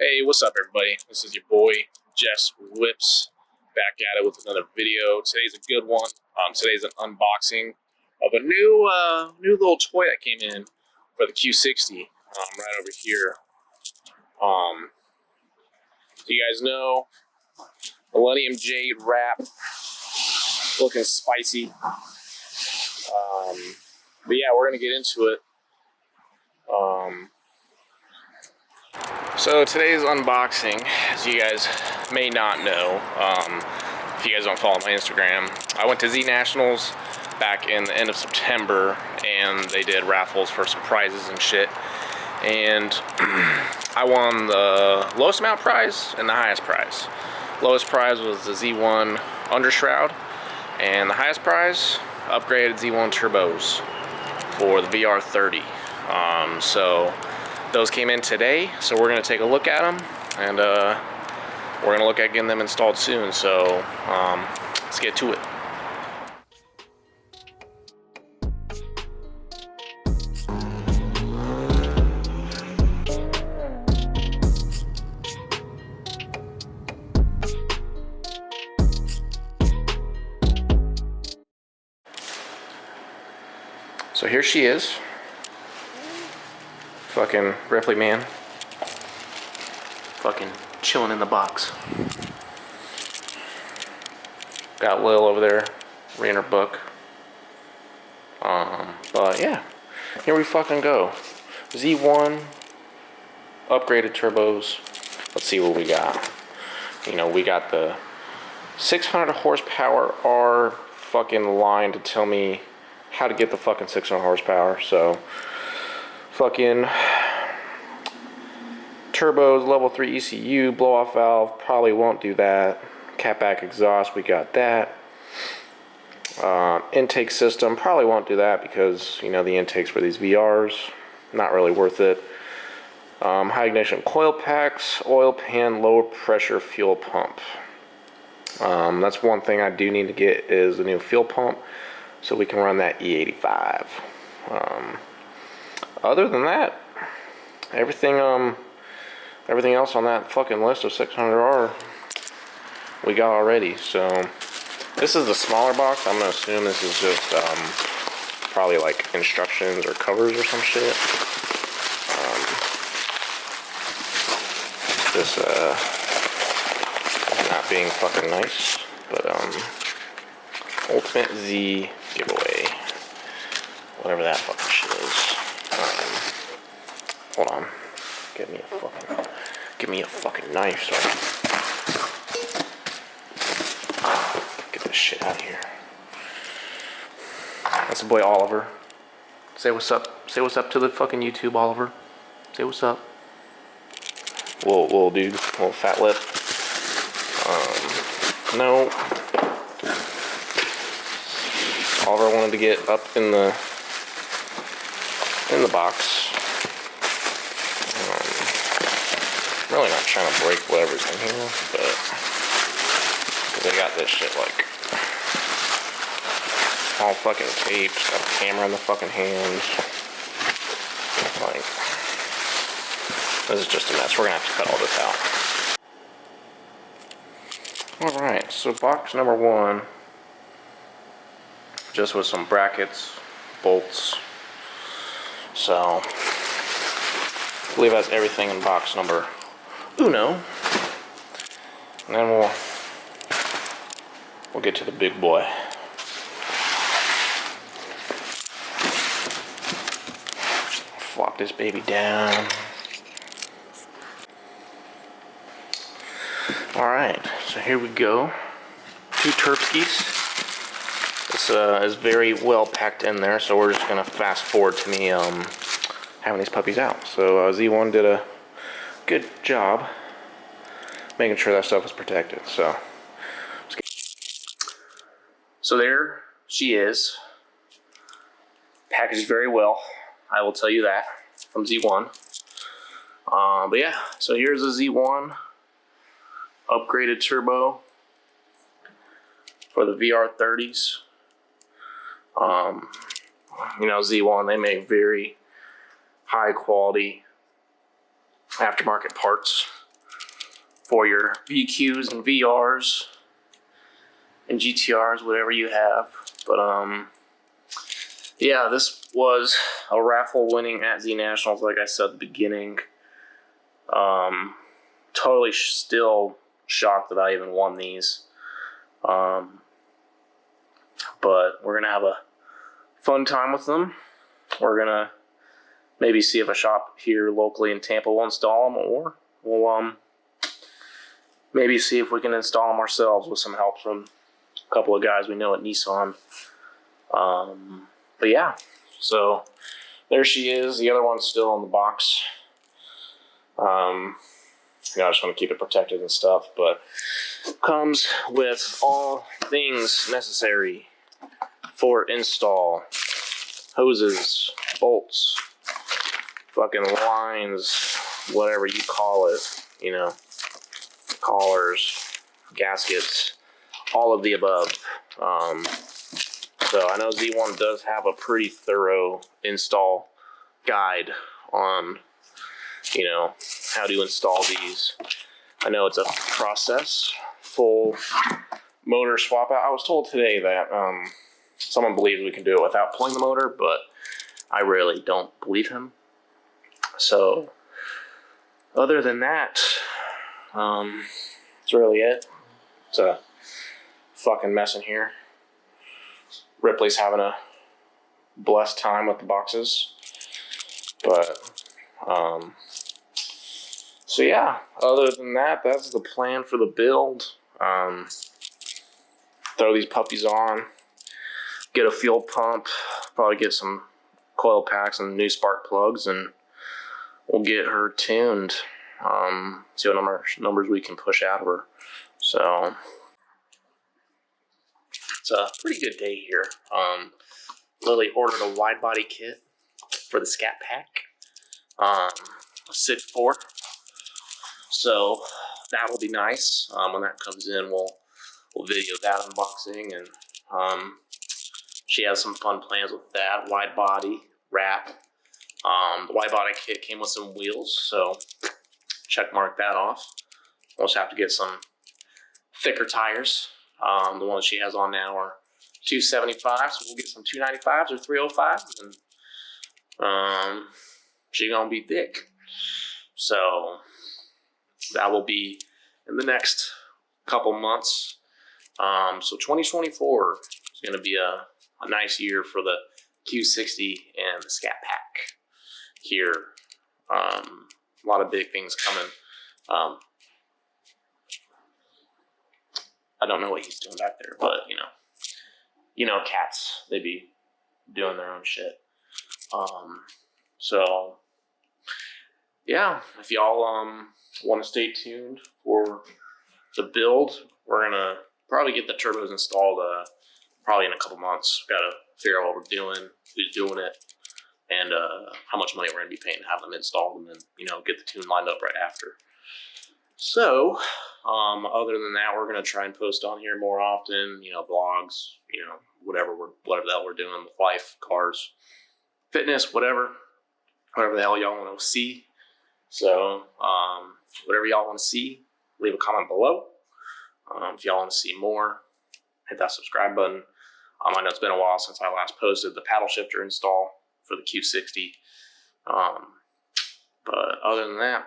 Hey, what's up, everybody? This is your boy, Jess Whips, back at it with another video. Today's a good one. Today's an unboxing of a new little toy that came in for the Q60. Right over here. So you guys know, Millennium Jade wrap, looking spicy. But yeah, we're gonna get into it. So today's unboxing, as you guys may not know, if you guys don't follow my Instagram, I went to Z Nationals back in the end of September, and they did raffles for some prizes and shit. And I won the lowest amount prize and the highest prize. Lowest prize was the Z1 Undershroud, and the highest prize, upgraded Z1 turbos for the VR30. So those came in today, so we're gonna take a look at them, and we're gonna look at getting them installed soon. So let's get to it. So here she is. Fucking Ripley man. Fucking chilling in the box. Got Lil over there reading her book. But yeah, here we fucking go. Z1 upgraded turbos. Let's see what we got. You know, we got the 600 horsepower R fucking line to tell me how to get the fucking 600 horsepower. So fucking turbos, level 3 ECU, blow off valve, probably won't do that. Catback exhaust, we got that. Intake system, probably won't do that because, you know, the intakes for these VRs, not really worth it. High ignition coil packs, oil pan, low pressure fuel pump. That's one thing I do need to get is a new fuel pump so we can run that E85. Other than that, everything else on that fucking list of 600R we got already. So this is the smaller box. I'm gonna assume this is just probably like instructions or covers or some shit. This is not being fucking nice, but Ultimate Z giveaway, whatever that fucking shit is. Hold on, give me a fucking knife so I can get this shit out of here. That's the boy Oliver. Say what's up. Say what's up to the fucking YouTube, Oliver. Say what's up. Little dude, little fat lip. No. Oliver wanted to get up in the box. I'm really not trying to break whatever's in here, but cause I got this shit like all fucking taped, got a camera in the fucking hands. Like, this is just a mess. We're gonna have to cut all this out. Alright, so box number one, just with some brackets, bolts. So, I believe that's everything in box number uno. And then we'll get to the big boy. Flop this baby down. Alright, so here we go. 2 Terpskis. This is very well packed in there, so we're just going to fast forward to me having these puppies out. So Z1 did a good job making sure that stuff is protected. So there she is. Packaged very well, I will tell you that, from Z1. But yeah, so here's a Z1 upgraded turbo for the VR30s. You know, Z1, they make very high quality aftermarket parts. for your VQs and VRs and GTRs, whatever you have. But yeah, this was a raffle winning at Z Nationals, like I said at the beginning. Totally still shocked that I even won these. But we're gonna have a fun time with them. We're gonna maybe see if a shop here locally in Tampa will install them, or we'll maybe see if we can install them ourselves with some help from a couple of guys we know at Nissan. But yeah, so there she is. The other one's still in the box. I just want to keep it protected and stuff, but comes with all things necessary for install: hoses, bolts, fucking lines, whatever you call it, you know, collars, gaskets, all of the above. So I know Z1 does have a pretty thorough install guide on, you know, how to install these. I know it's a process, full motor swap out. I was told today that someone believes we can do it without pulling the motor, but I really don't believe him. So other than that, that's really it. It's a fucking mess in here. Ripley's having a blessed time with the boxes, but so yeah, other than that, that's the plan for the build. Throw these puppies on, get a fuel pump, probably get some coil packs and new spark plugs, and we'll get her tuned. See what numbers we can push out of her. So it's a pretty good day here. Lily ordered a wide body kit for the Scat Pack. A SID 4. So that will be nice. When that comes in, we'll video that unboxing, and she has some fun plans with that. Wide body wrap. The wide body kit came with some wheels, so check mark that off. We'll just have to get some thicker tires. The ones she has on now are 275, so we'll get some 295s or 305s, and she's gonna be thick. So that will be in the next couple months. So 2024 is going to be a nice year for the Q60 and the Scat Pack here. A lot of big things coming. I don't know what he's doing back there, but you know, cats, they be doing their own shit. So yeah, if y'all want to stay tuned for the build, we're gonna probably get the turbos installed probably in a couple months. Got to figure out what we're doing, who's doing it, and how much money we're gonna be paying to have them installed, and then get the tune lined up right after. So other than that, we're gonna try and post on here more often. Vlogs, whatever the hell we're doing with life, cars, fitness, whatever the hell y'all want to see. So whatever y'all want to see, leave a comment below. If y'all want to see more, hit that subscribe button. I know it's been a while since I last posted the paddle shifter install for the Q60. But other than that,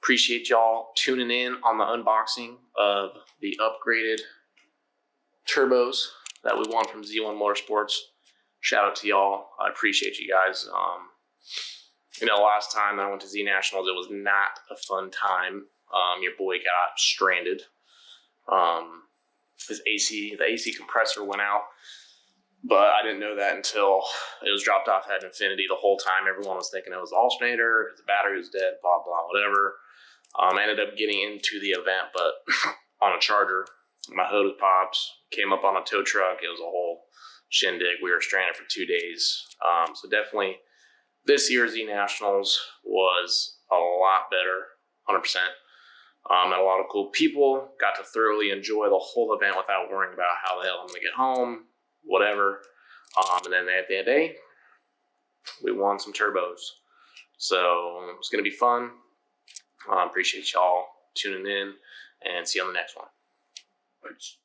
appreciate y'all tuning in on the unboxing of the upgraded turbos that we won from Z1 Motorsports. Shout out to y'all. I appreciate you guys. Last time that I went to Z Nationals, it was not a fun time. Your boy got stranded. The AC compressor went out, but I didn't know that until it was dropped off at Infinity. The whole time, everyone was thinking it was the alternator, the battery was dead, blah, blah, whatever. I ended up getting into the event, but on a charger. My hose popped, came up on a tow truck. It was a whole shindig. We were stranded for 2 days. So definitely this year's Z Nationals was a lot better, 100%. Met a lot of cool people, got to thoroughly enjoy the whole event without worrying about how the hell I'm going to get home, whatever. And then at the end of the day, we won some turbos. So it's going to be fun. Appreciate y'all tuning in, and see you on the next one. Thanks.